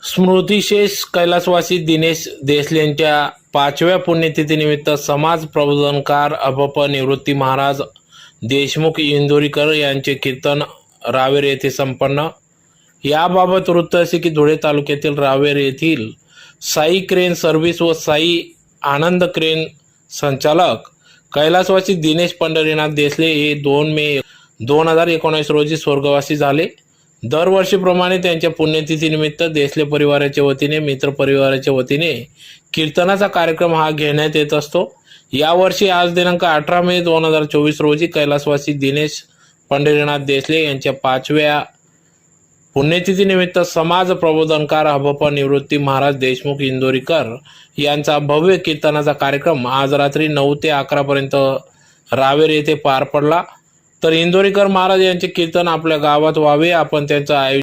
स्मृतिशेष कैलासवासी दिनेश देसलेंच्या 5व्या पुण्यतिथीनिमित्त समाज प्रबोधनकार अभप निवृत्ती महाराज देशमुख इंदोरीकर यांचे कीर्तन रावेर येथे संपन्न। याबाबत वृत्त असे की धुळे तालुक्यातील रावेर येथील साई क्रेन सर्व्हिस व साई आनंद क्रेन संचालक कैलासवासी दिनेश पंढरीनाथ देसले हे 2 मे 2019 रोजी स्वर्गवासी झाले। दरवर्षीप्रमाणे त्यांच्या पुण्यतिथीनिमित्त देसले परिवाराच्या वतीने मित्र परिवाराच्या वतीने कीर्तनाचा कार्यक्रम हा घेण्यात येत असतो। यावर्षी आज दिनांक 18 मे 2024 रोजी कैलासवासी दिनेश पंढरीनाथ देसले यांच्या 5व्या पुण्यतिथीनिमित्त समाज प्रबोधनकार अभप निवृत्ती महाराज देशमुख इंदोरीकर यांचा भव्य कीर्तनाचा कार्यक्रम आज रात्री 9 ते 11 पर्यंत रावेर येथे पार पडला। तर इंदोरीकर महाराज यांचे कीर्तन आपल्या गावात व्हावे, आपण त्यांचा